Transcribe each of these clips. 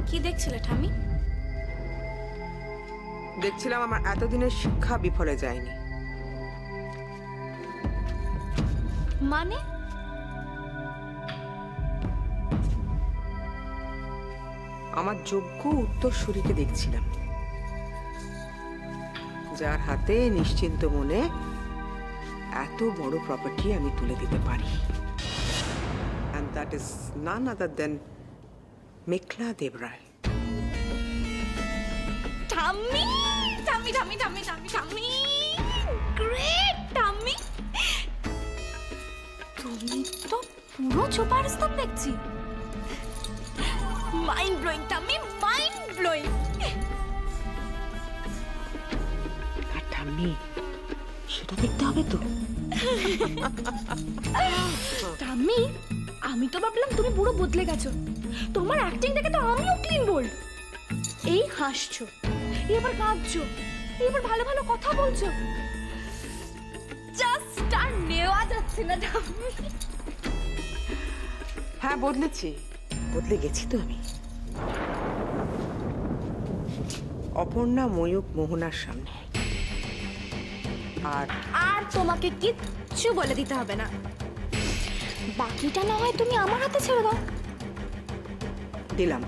কি দেখছিলে ঠাম্মি? দেখছিলাম আমার এতদিনের শিক্ষা বিফলে যায়নি। মানে? আমার যোগ্য উত্তরসূরিকে দেখছিলাম, যার হাতে নিশ্চিন্ত মনে এত বড় প্রপার্টি আমি তুলে দিতে পারি। And that is none other than মেঘলা দেবরায়। ঠাম্মি ঠাম্মি ঠাম্মি ঠাম্মি ঠাম্মি ঠাম্মি, গ্রেট ঠাম্মি, তুমি তো পুরো সুপারস্টার দেখছি। মাইন্ড ব্লোয়িং ঠাম্মি, মাইন্ড ব্লোয়িং। আর ঠাম্মি, সেটা দেখতে হবে তো। ঠাম্মি, আমি তো ভাবলাম তুমি পুরো বদলে গেছো। তোমার অ্যাক্টিং দেখে তো আমিও ক্লিন বোল্ড। এই হাসছো, এবার কাঁদছো, এবার ভালো ভালো কথা বলছো, জাস্ট আর নেওয়া যাচ্ছে না ঠাম্মি। হ্যাঁ, বদলেছি, বদলে গেছি তো আমি। অপর্ণা, ময়ূক, মোহনার সামনে আর আর তোমাকে কিচ্ছু বলে দিতে হবে না। বাকিটা না হয় তুমি আমার হাতে ছেড়ে দাও। দিলাম।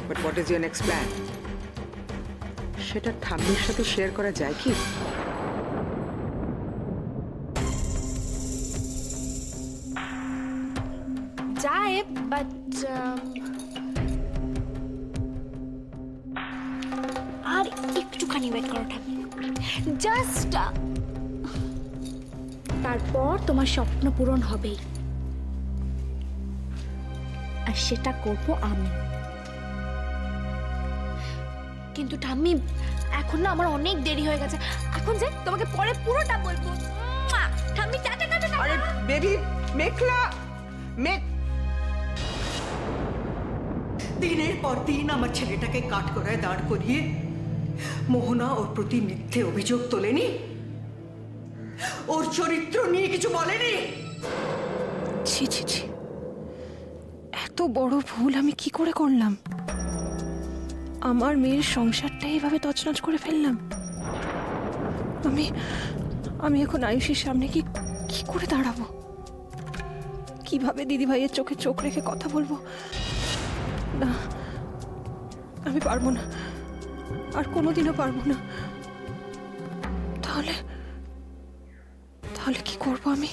But what is your next plan? সেটা ঠাম্মির সাথে শেয়ার করা যায় কি? যায়, বাট আর একটুখানি ওয়েট করো ঠাম্মি, জাস্ট। তারপর তোমার স্বপ্ন পূরণ হবেই, আর সেটা করবো আমি। কিন্তু ঠাম্মি, এখন না আমার অনেক দেরি হয়ে গেছে। এখন যে তোমাকে পরে পুরোটা বলবো। ঠাম্মি, টাটা টাটা। আরে বেবি, মেঘলা, দিনের পর দিন আমার ছেলেটাকে কাঠগড়ায় দাঁড় করিয়ে মোহনা ওর প্রতি মিথ্যে অভিযোগ তোলেনি? ওর চরিত্র নিয়ে কিছু বলেনি? ছি ছি ছি, এত বড় ভুল আমি কি করে করলাম? আমার মেয়ের সংসারটাই এভাবে তছনছ করে ফেললাম। আমি এখন আয়ুষের সামনে কি করে দাঁড়াবো? কিভাবে দিদি ভাইয়ের চোখে চোখ রেখে কথা বলবো? না, আমি পারবো না, আর কোনোদিনও পারবো না। তাহলে কি করবো আমি?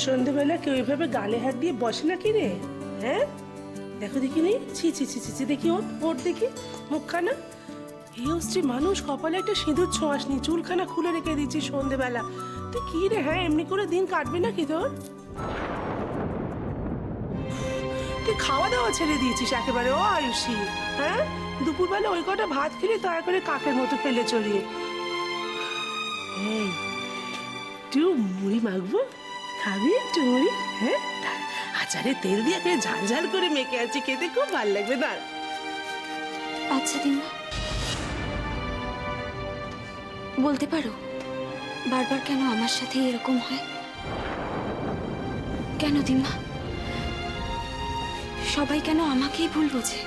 সন্ধ্যেবেলা কেউ এভাবে গালে হাত দিয়ে বসে নাকি রে? হ্যাঁ, দেখো দেখি নেই, ছি ছি ছি ছি ছি, দেখি ওর দেখি মুখখানা। এই অস্ত্রী মানুষ, কপালে একটা সিঁদুর ছোঁয়াস নি, চুলখানা খুলে রেখে দিচ্ছি সন্ধ্যেবেলা। তুই কি রে? হ্যাঁ, এমনি করে দিন কাটবে নাকি তোর? তুই খাওয়া দাওয়া ছেড়ে দিয়েছিস একেবারে ও আয়ুষী? হ্যাঁ, দুপুরবেলা ওই কটা ভাত খেলে দয়া করে কাকের মতো ফেলে চড়িয়ে। এই, একটু মুড়ি মাখবো, খাবি একটু মুড়ি? হ্যাঁ, আচারে তেল দিয়ে ঝাল ঝাল করে মেখে আছি, খেতে খুব ভালো লাগবে। দাঁড়। আচ্ছা দিমা, বলতে পারো বারবার কেন আমার সাথে এরকম হয়? কেন দিমা? সবাই কেন আমাকেই ভুল বোঝে?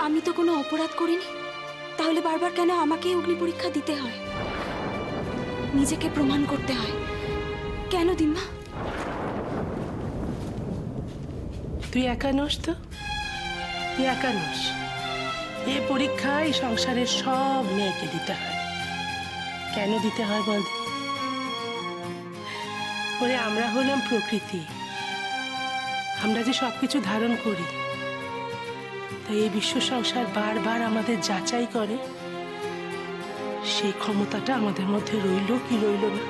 আমি তো কোনো অপরাধ করিনি, তাহলে বারবার কেন আমাকেই অগ্নি পরীক্ষা দিতে হয়, নিজেকে প্রমাণ করতে হয়? কেন দিমা? তুই একা নোস তো, তুই একা নোস। এ পরীক্ষা এই সংসারের সব মেয়েকে দিতে হয়। কেন দিতে হয় বল? ওরে, আমরা হলাম প্রকৃতি, আমরা যে সবকিছু ধারণ করি, তাই এই বিশ্ব সংসার বারবার আমাদের যাচাই করে সেই ক্ষমতাটা আমাদের মধ্যে রইল কি রইল না।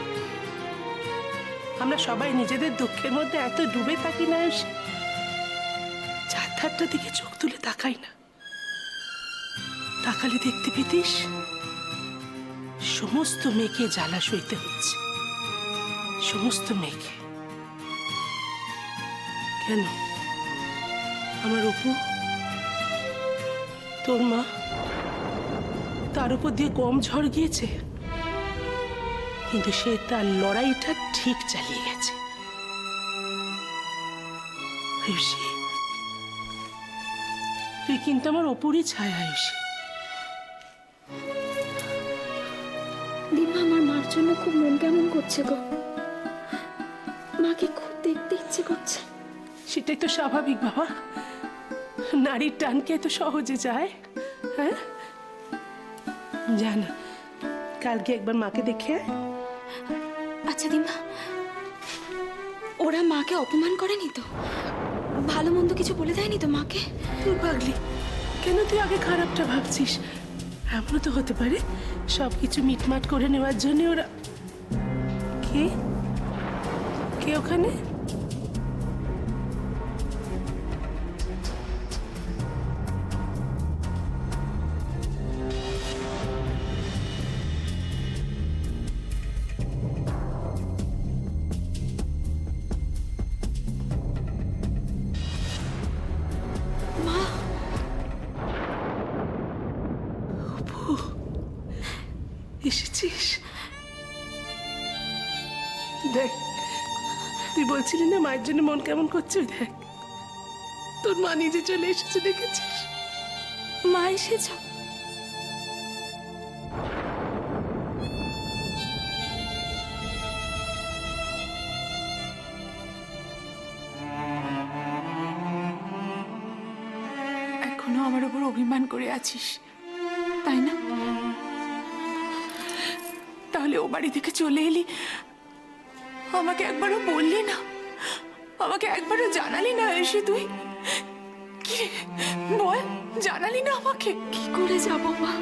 আমরা সবাই নিজেদের দুঃখের মধ্যে এত ডুবে থাকি না, চারধারটার দিকে চোখ তুলে তাকাই না। তাকালে দেখতে পেতিস সমস্ত মেয়েকে জ্বালা সইতে হচ্ছে, সমস্ত মেয়েকে। কেন আমার অপু, তোর মা, তার উপর দিয়ে কম ঝড় গিয়েছে, কিন্তু সে তার লড়াইটা ঠিক চালিয়ে গেছে। আয়ুষী, তুই কিন্তু আমার অপুরই ছায়া। আয়ুষী, দিমা, আমার মার জন্য খুব মন কেমন করছে গো। মাকে খুব দেখতে ইচ্ছে করছে। সেটাই তো স্বাভাবিক বাবা, নারীর টানকে তো সহজে যায়। হ্যাঁ, জানা কালকে একবার মাকে দেখে আয়। আচ্ছা দিমা, ওরা মাকে অপমান করেনি তো? ভালো মন্দ কিছু বলে দেয়নি তো মাকে? তুই পাগলি, কেন তুই আগে খারাপটা ভাবছিস? এমনও তো হতে পারে সবকিছু মিটমাট করে নেওয়ার জন্য ওরা। কে কে ওখানে? মা, এসেছিস? দেখ, তুই বলছিলি না মায়ের জন্য মন কেমন করছে, দেখ তোর মা নিজে চলে এসেছে, দেখেছিস? মা এসেছ? এখনো আমার উপর অভিমান করে আছিস, তাই না? তাহলে ও বাড়ি থেকে চলে এলি, আমাকে একবারও বললি না, আমাকে একবারও জানালি না। এসে তুই কি রে, বল, জানালি না আমাকে? কি করে যাব মা?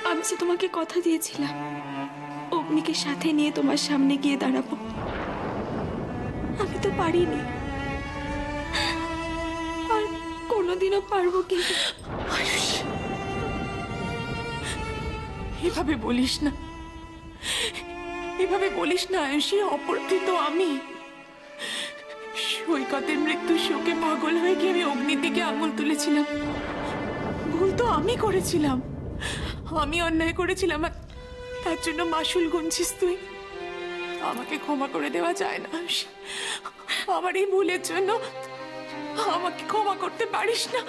আমি যে তোমাকে কথা দিয়েছিলাম অগ্নিকে সাথে নিয়ে তোমার সামনে গিয়ে দাঁড়াবো, আমি তো পারিনি, আর কোনোদিনও পারবো কি? আয়ুষ, এভাবে বলিস না, এভাবে বলিস না আয়ুষী। অপরাধী তো আমি। সৈকতের মৃত্যুর শোকে পাগল হয়ে গিয়ে আমি অগ্নির দিকে আঙুল তুলেছিলাম। ভুল তো আমি করেছিলাম, আমি অন্যায় করেছিলাম, আর তার জন্য মাসুল গুনছিস তুই। আমাকে ক্ষমা করে দেওয়া যায় না আয়ুষী। আমার এই ভুলের জন্য আমাকে ক্ষমা করতে পারিস না?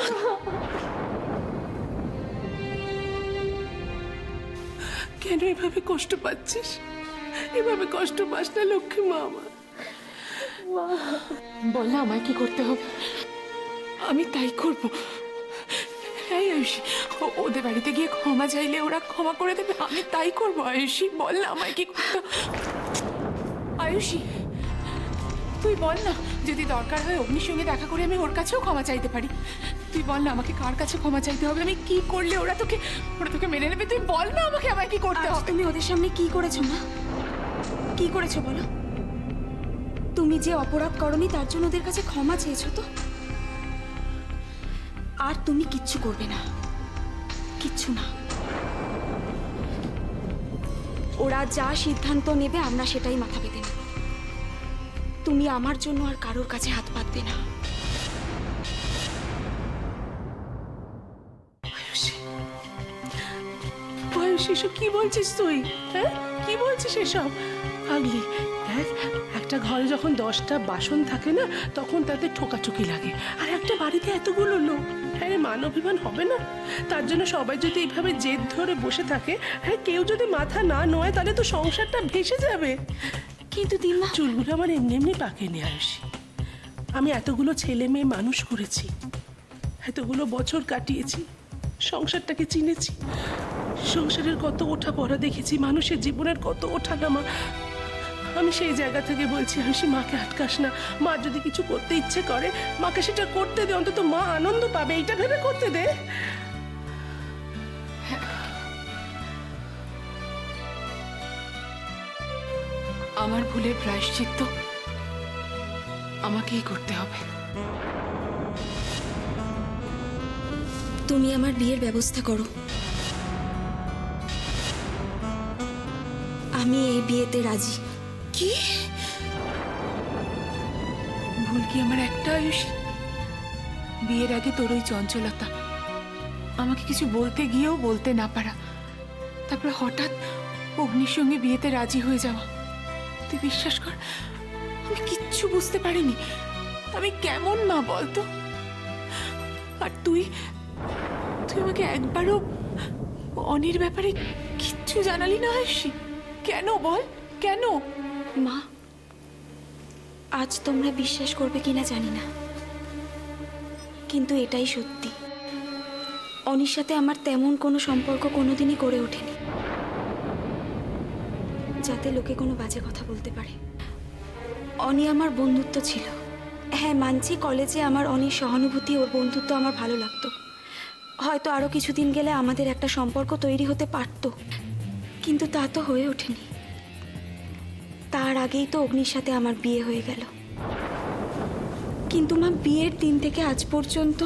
কেন এভাবে কষ্ট পাচ্ছিস? এভাবে কষ্ট পাস না লক্ষ্মী মা আমার। বল না আমায় কি করতে হবে, আমি তাই করব। এই আয়ুষী, ওদের বাড়িতে গিয়ে ক্ষমা চাইলে ওরা ক্ষমা করে দেবে, আমি তাই করব। আয়ুষী, বল না আমায় কি করতে হবে। আয়ুষী, তুই বল না, যদি দরকার হয় অগ্নির সঙ্গে দেখা করে আমি ওর কাছেও ক্ষমা চাইতে পারি। তুই বল না আমাকে কার কাছে ক্ষমা চাইতে হবে, আমি কি করলে ওরা তোকে মেনে নেবে? তুই বল না আমাকে, আমায় কি করতে আজ হবে। তুমি ওদের সামনে কি করেছো মা? কি করেছো বলো? তুমি যে অপরাধ করনি তার জন্য ওদের কাছে ক্ষমা চেয়েছো তো? আর তুমি কিচ্ছু করবে না, কিচ্ছু না। ওরা যা সিদ্ধান্ত নেবে আমরা সেটাই মাথা পেতে নেব। তুমি আমার জন্য আর কারোর কাছে হাত পাতবে না। আয়ুষী, এসব কি বলছিস তুই? হ্যাঁ, কি বলছিস এসব? পাগলি, দেখ, একটা ঘরে যখন 10টা বাসন থাকে না, তখন তাতে ঠোকাঠুকি লাগে। আর একটা বাড়িতে এতগুলো লোক, হ্যাঁ মান অভিমান হবে না? তার জন্য সবাই যদি এইভাবে জেদ ধরে বসে থাকে, হ্যাঁ কেউ যদি মাথা না নোয়, তাহলে তো সংসারটা ভেসে যাবে। কিন্তু দিমা, চুলগুলো আমার এমনি এমনি পাকেনি আয়ুষী। আমি এতগুলো ছেলে মেয়ে মানুষ করেছি, এতগুলো বছর কাটিয়েছি, সংসারটাকে চিনেছি, সংসারের কত ওঠা পড়া দেখেছি, মানুষের জীবনের কত ওঠানামা। আমি সেই জায়গা থেকে বলছি আয়ুষী, মাকে আটকাস না। মা যদি কিছু করতে ইচ্ছে করে, মাকে সেটা করতে দে, অন্তত মা আনন্দ পাবে, এইটা ভেবে করতে দে। আমার ভুলের প্রায়শ্চিত্ত আমাকেই করতে হবে। তুমি আমার বিয়ের ব্যবস্থা করো। আমি এই বিয়েতে রাজি। কি? ভুল কি আমার একটা আয়ুষ? বিয়ের আগে তোর ওই চঞ্চলতা, আমাকে কিছু বলতে গিয়েও বলতে না পারা, তারপর হঠাৎ অগ্নির সঙ্গে বিয়েতে রাজি হয়ে যাওয়া। তুই বিশ্বাস কর, আমি কিচ্ছু বুঝতে পারিনি। আমি কেমন মা বলতো? আর তুই তুই আমাকে একবারও অনির ব্যাপারে কিচ্ছু জানালি না আয়ুষী। কেন বল, কেন? মা, আজ তোমরা বিশ্বাস করবে কিনা জানি না, কিন্তু এটাই সত্যি। অনির সাথে আমার তেমন কোনো সম্পর্ক কোনোদিনই গড়ে ওঠেনি যাতে লোকে কোনো বাজে কথা বলতে পারে। অনি আমার বন্ধুত্ব ছিল। হ্যাঁ মানছি, কলেজে আমার অনির সহানুভূতি, ওর বন্ধুত্ব আমার ভালো লাগতো। হয়তো আরও কিছুদিন গেলে আমাদের একটা সম্পর্ক তৈরি হতে পারতো, কিন্তু তা তো হয়ে ওঠেনি। তার আগেই তো অগ্নির সাথে আমার বিয়ে হয়ে গেল। কিন্তু মা, বিয়ের দিন থেকে আজ পর্যন্ত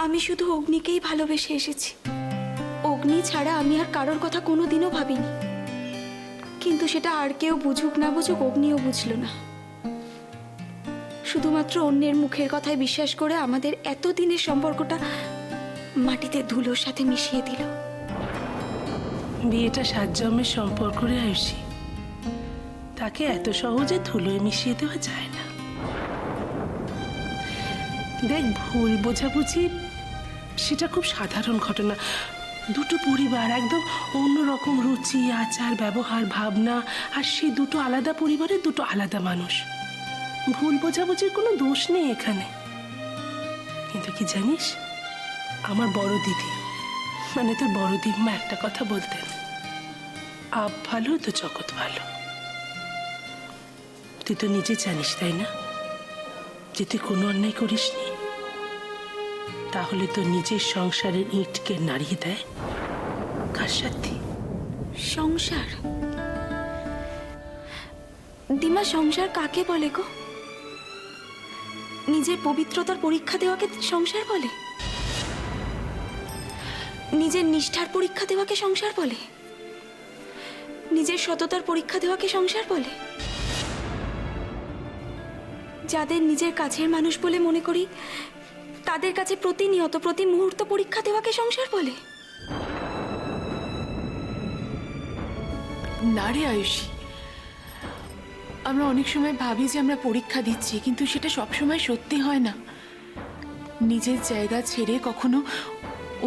আমি শুধু অগ্নিকেই ভালোবেসে এসেছি। অগ্নি ছাড়া আমি আর কারোর কথা কোনোদিনও ভাবিনি। কিন্তু সেটা আর কেউ বুঝুক না বুঝুক, অগ্নিও বুঝলো না। শুধুমাত্র অন্যের মুখের কথায় বিশ্বাস করে আমাদের এতদিনের সম্পর্কটা মাটিতে ধুলোর সাথে মিশিয়ে দিল। বিয়েটা 7 জন্মের সম্পর্ক রে আয়ুষী, তাকে এত সহজে ধুলোয় মিশিয়ে দেওয়া যায় না। দেখ, ভুল বোঝাবুঝি সেটা খুব সাধারণ ঘটনা। দুটো পরিবার, একদম অন্যরকম রুচি, আচার, ব্যবহার, ভাবনা, আর সেই দুটো আলাদা পরিবারের দুটো আলাদা মানুষ। ভুল বোঝাবুঝির কোনো দোষ নেই এখানে। কিন্তু কি জানিস, আমার বড় দিদি, মানে তোর বড় দিম্মা একটা কথা বলতেন, আপ ভালো তো জগৎ ভালো। তুই তো নিজে জানিস, তাই না, যে তুই কোনো অন্যায় করিসনি। তাহলে তো নিজের সংসারের ইঁটকে নাড়িয়ে দেয় কার সাথে? সংসার? দিমা, সংসার কাকে বলে গো? নিজের পবিত্রতার পরীক্ষা দেওয়াকে সংসার বলে? নিজের নিষ্ঠার পরীক্ষা দেওয়াকে সংসার বলে? নিজের সততার পরীক্ষা দেওয়াকে সংসার বলে? যাদের নিজের কাছের মানুষ বলে মনে করি তাদের কাছে প্রতিনিয়ত প্রতি মুহূর্ত পরীক্ষা দেওয়াকে সংসার বলে? না রে আয়ুষী, আমরা অনেক সময় ভাবি যে আমরা পরীক্ষা দিচ্ছি, কিন্তু সেটা সবসময় সত্যি হয় না। নিজের জায়গা ছেড়ে কখনো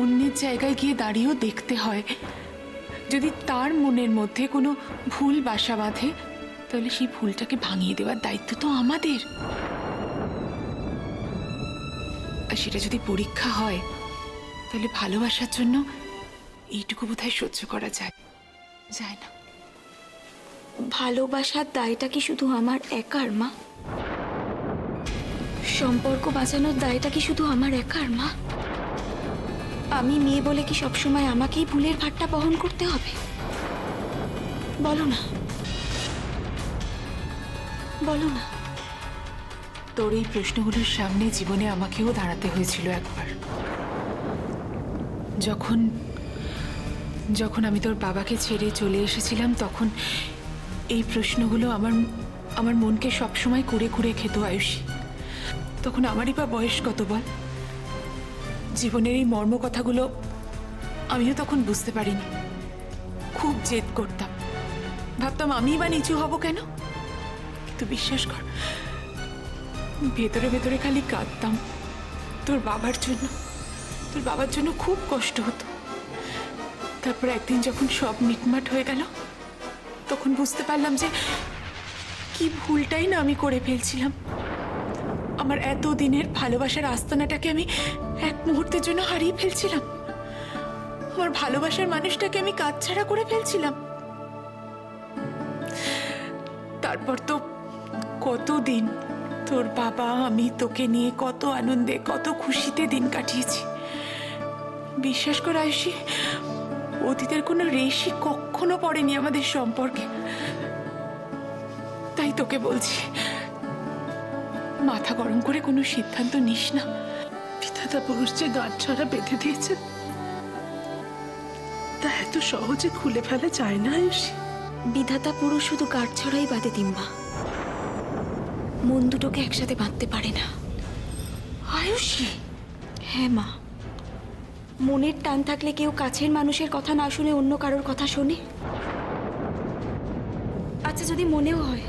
অন্যের জায়গায় গিয়ে দাঁড়িয়েও দেখতে হয়। যদি তার মনের মধ্যে কোনো ভুল বাসা বাঁধে, তাহলে সেই ভুলটাকে ভাঙিয়ে দেওয়ার দায়িত্ব তো আমাদের। আর সেটা যদি পরীক্ষা হয়, তাহলে ভালোবাসার জন্য এইটুকু বোধহয় সহ্য করা যায় না। ভালোবাসার দায়টা কি শুধু আমার একার মা? সম্পর্ক বাঁচানোর দায়টা কি শুধু আমার একার মা? আমি মেয়ে বলে কি সবসময় আমাকেই ভুলের ভারটা বহন করতে হবে? বলো না, বলো না। তোর এই প্রশ্নগুলোর সামনে জীবনে আমাকেও দাঁড়াতে হয়েছিল একবার। যখন আমি তোর বাবাকে ছেড়ে চলে এসেছিলাম, তখন এই প্রশ্নগুলো আমার মনকে সবসময় কুড়ে কুড়ে খেত আয়ুষী। তখন আমারই বা বয়স কত বল? জীবনের এই মর্ম কথাগুলো আমিও তখন বুঝতে পারিনি। খুব জেদ করতাম, ভাবতাম আমি বা নিচু হব কেন। কিন্তু বিশ্বাস কর, ভেতরে ভেতরে খালি কাঁদতাম তোর বাবার জন্য খুব কষ্ট হতো। তারপর একদিন যখন সব মিটমাট হয়ে গেল, তখন বুঝতে পারলাম যে কি ভুলটাই না আমি করে ফেলছিলাম। আমার এত দিনের ভালোবাসার আস্তানাটাকে আমি এক মুহূর্তের জন্য হারিয়ে ফেলছিলাম। আমার ভালোবাসার মানুষটাকে আমি কাছছাড়া করে ফেলছিলাম। তারপর তো কতদিন তোর বাবা আমি তোকে নিয়ে কত আনন্দে কত খুশিতে দিন কাটিয়েছি। বিশ্বাস কর আয়ুষী, অতীতের কোনো রেশই কখনো পড়েনি আমাদের সম্পর্কে। তাই তোকে বলছি, মাথা গরম করে কোনো সিদ্ধান্ত নিস না। বিধাতা পুরুষ যে গাঁটছড়া বেঁধে দিয়েছে, তা এত সহজে খুলে ফেলা যায় না আয়ুষী। বিধাতা পুরুষ শুধু কাঠছড়াই বাঁধে দিম্মা। মন দুটোকে একসাথে বাঁধতে পারে না। আয়ুষী, হ্যাঁ মা, মনের টান থাকলে কেউ কাছের মানুষের কথা না শুনে অন্য কারোর কথা শোনে? আচ্ছা, যদি মনেও হয়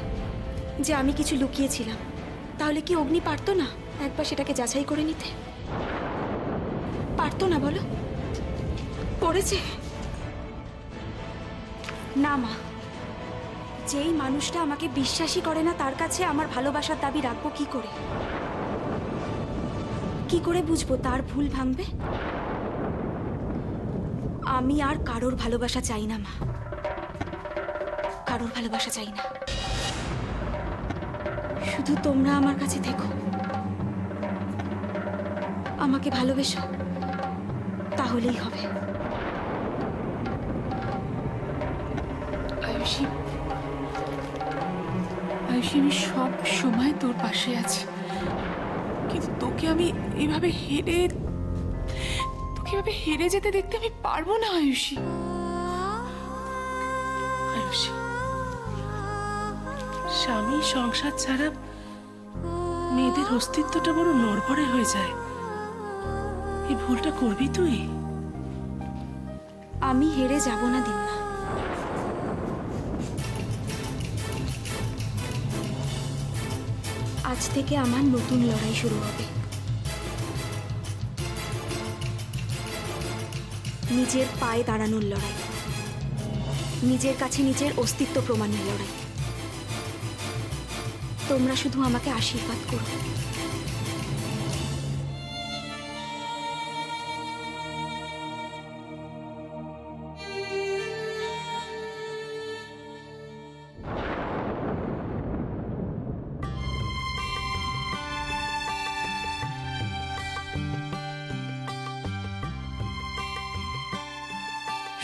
যে আমি কিছু লুকিয়েছিলাম, তাহলে কি অগ্নি পারতো না একবার সেটাকে যাচাই করে নিতে? পারতো না বলো? করেছে না মা। যেই মানুষটা আমাকে বিশ্বাসই করে না, তার কাছে আমার ভালোবাসার দাবি রাখবো কি করে? কি করে বুঝবো তার ভুল ভাঙবে? আমি আর কারোর ভালোবাসা চাই না মা, কারোর ভালোবাসা চাই না। শুধু তোমরা আমার কাছে থেকো, আমাকে ভালোবেসো, তাহলেই হবে। আয়ুষী, আয়ুষী, আমি সব সময় তোর পাশে আছি, কিন্তু তোকে এভাবে হেরে যেতে দেখতে আমি পারবো না আয়ুষী। আয়ুষী, স্বামী সংসার ছাড়া মেয়েদের অস্তিত্বটা বড় নড়বড়ে হয়ে যায়। এই ভুলটা করবি তুই? আমি হেরে যাব না দিম্মা। আজ থেকে আমার নতুন লড়াই শুরু হবে। নিজের পায়ে দাঁড়ানোর লড়াই, নিজের কাছে নিজের অস্তিত্ব প্রমাণের লড়াই। তোমরা শুধু আমাকে আশীর্বাদ করো।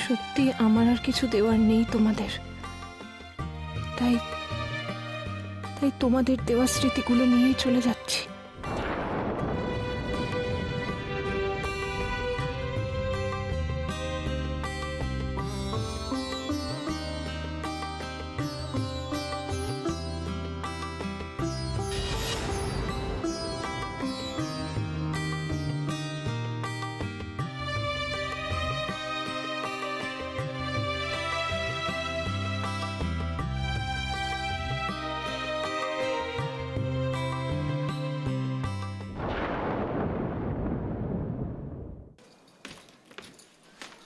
সত্যি আমার আর কিছু দেওয়ার নেই তোমাদের, তাই তাই তোমাদের দেওয়া স্মৃতিগুলো নিয়েই চলে যাচ্ছি।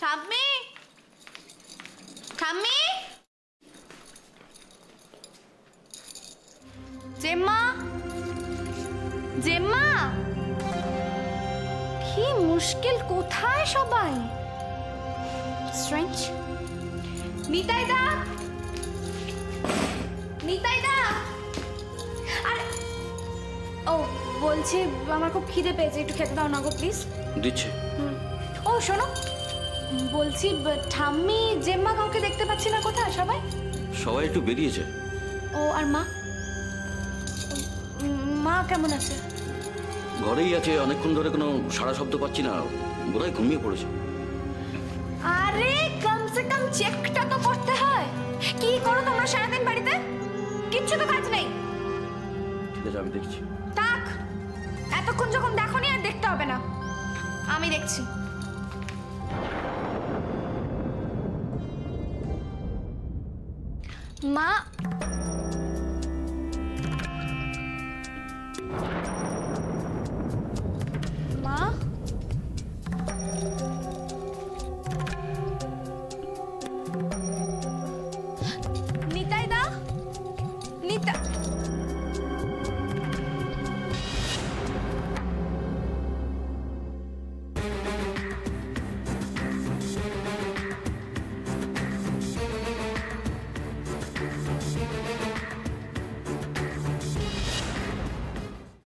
ঠাম্মি, ঠাম্মি, জেম্মা, জেম্মা, কি মুশকিল, কোথায় সবাই? স্ট্রেঞ্জ। নিতাইদা, নিতাইদা, আরে ও বলছি আমার খুব খিদে পেয়েছে, একটু খেতে দাও না গো প্লিজ। দিচ্ছে। ও শোনো, বলছি ঠাম্মি জেম্মা কাউকে দেখতে পাচ্ছি না, কোথায় সবাই? সবাই একটু বেরিয়েছে। ও আর মা? মা কেমন আছে? ঘরেই আছে, অনেকক্ষণ ধরে কোনো সারা শব্দ পাচ্ছি না, বোধহয় ঘুমিয়ে পড়েছে। আরে কমসে কম চেকটা তো করতে হয়। কি করো তোমরা সারাদিন বাড়িতে? কিচ্ছু তো কাজ নেই। ঠিক আছে, আমি দেখছি। থাক, এতক্ষণ যখন দেখোনি আর দেখতে হবে না, আমি দেখছি। মা